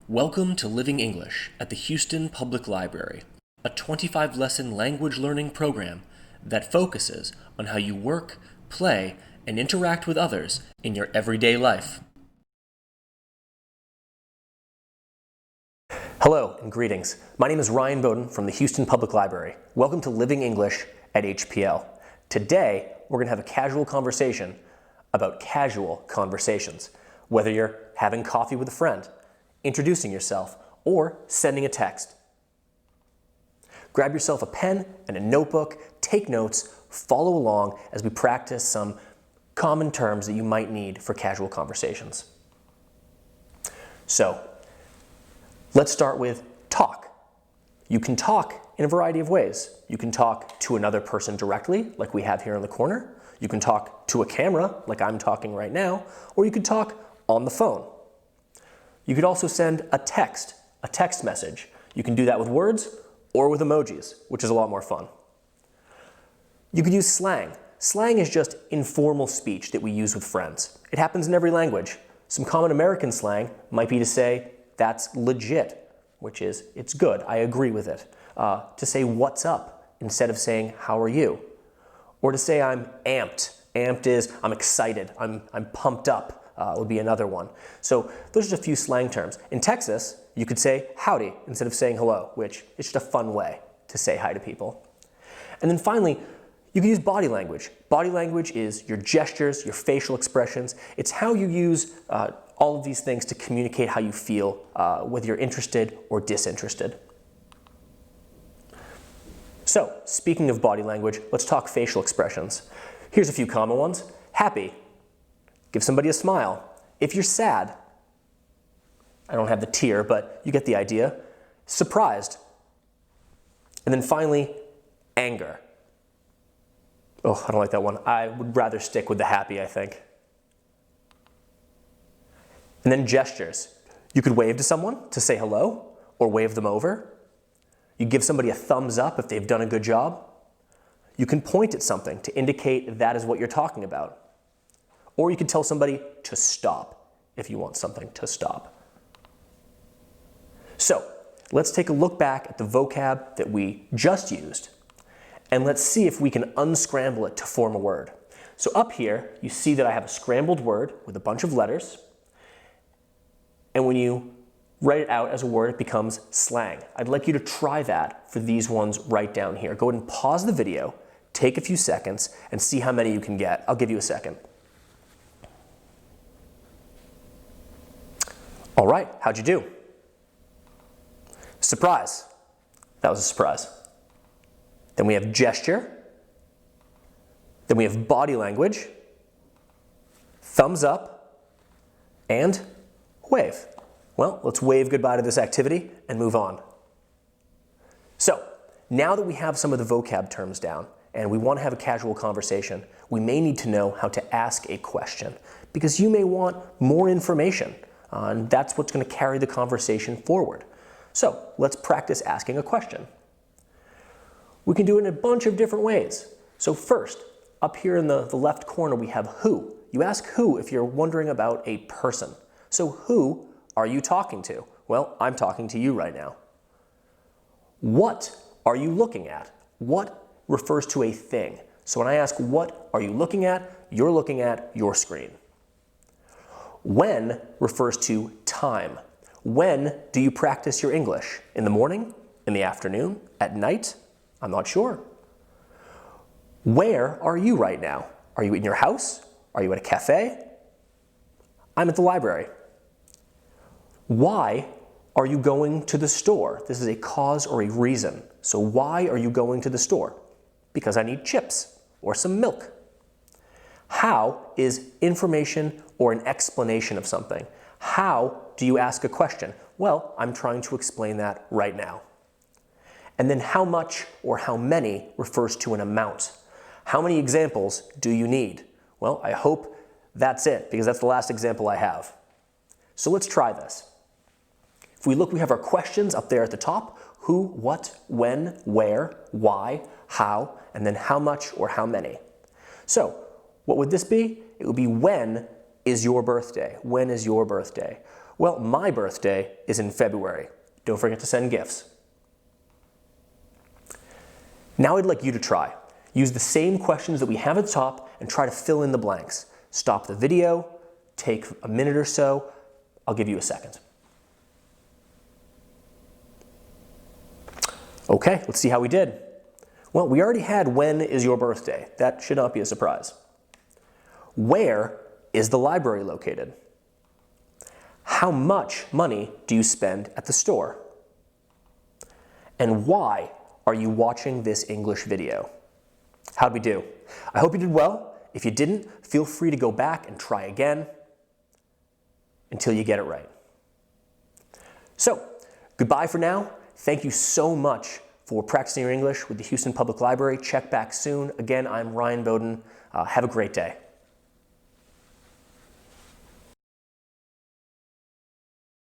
Welcome to Living English at the Houston Public Library, a 25-lesson language learning program that focuses on how you work, play, and interact with others in your everyday life. Hello and greetings. My name is Ryan Bowden from the Houston Public Library. Welcome to Living English at HPL. Today, we're going to have a casual conversation about casual conversations. Whether you're having coffee with a friend, introducing yourself, or sending a text. Grab yourself a pen and a notebook, take notes, follow along as we practice some common terms that you might need for casual conversations. So, let's start with talk. You can talk in a variety of ways. You can talk to another person directly, like we have here in the corner. You can talk to a camera, like I'm talking right now, or you can talk on the phone. You could also send a text message. You can do that with words or with emojis, which is a lot more fun. You could use slang. Slang is just informal speech that we use with friends. It happens in every language. Some common American slang might be to say, that's legit, which is, it's good, I agree with it. To say, what's up, instead of saying, how are you? Or to say, I'm amped. Amped is, I'm excited, I'm pumped up. Would be another one. So those are just a few slang terms. In Texas, you could say howdy instead of saying hello, which is just a fun way to say hi to people. And then finally, you can use body language. Body language is your gestures, your facial expressions. It's how you use all of these things to communicate how you feel, whether you're interested or disinterested. So, speaking of body language, let's talk facial expressions. Here's a few common ones. Happy. Give somebody a smile. If you're sad, I don't have the tear, but you get the idea. Surprised. And then finally, anger. Oh, I don't like that one. I would rather stick with the happy, I think. And then gestures. You could wave to someone to say hello, or wave them over. You give somebody a thumbs up if they've done a good job. You can point at something to indicate that is what you're talking about. Or you could tell somebody to stop if you want something to stop. So, let's take a look back at the vocab that we just used, and let's see if we can unscramble it to form a word. So up here, you see that I have a scrambled word with a bunch of letters, and when you write it out as a word, it becomes slang. I'd like you to try that for these ones right down here. Go ahead and pause the video, take a few seconds, and see how many you can get. I'll give you a second. All right, how'd you do? Surprise. That was a surprise. Then we have gesture. Then we have body language, thumbs up, and wave. Well, let's wave goodbye to this activity and move on. So, now that we have some of the vocab terms down and we want to have a casual conversation, we may need to know how to ask a question because you may want more information. And that's what's going to carry the conversation forward. So let's practice asking a question. We can do it in a bunch of different ways. So first, up here in the left corner, we have who. You ask who if you're wondering about a person. So who are you talking to? Well, I'm talking to you right now. What are you looking at? What refers to a thing. So when I ask what are you looking at, you're looking at your screen. When refers to time. When do you practice your English? In the morning? In the afternoon? At night? I'm not sure. Where are you right now? Are you in your house? Are you at a cafe? I'm at the library. Why are you going to the store? This is a cause or a reason. So why are you going to the store? Because I need chips or some milk. How is information or an explanation of something. How do you ask a question? Well, I'm trying to explain that right now. And then how much or how many refers to an amount. How many examples do you need? Well, I hope that's it, because that's the last example I have. So let's try this. If we look, we have our questions up there at the top. Who, what, when, where, why, how, and then how much or how many. So what would this be? It would be when is your birthday? When is your birthday? Well, my birthday is in February. Don't forget to send gifts. Now I'd like you to try. Use the same questions that we have at the top and try to fill in the blanks. Stop the video, take a minute or so. I'll give you a second. Okay, let's see how we did. Well, we already had when is your birthday. That should not be a surprise. Where is the library located? How much money do you spend at the store? And why are you watching this English video? How'd we do? I hope you did well. If you didn't, feel free to go back and try again until you get it right. So, goodbye for now. Thank you so much for practicing your English with the Houston Public Library. Check back soon. Again, I'm Ryan Bowden. Have a great day.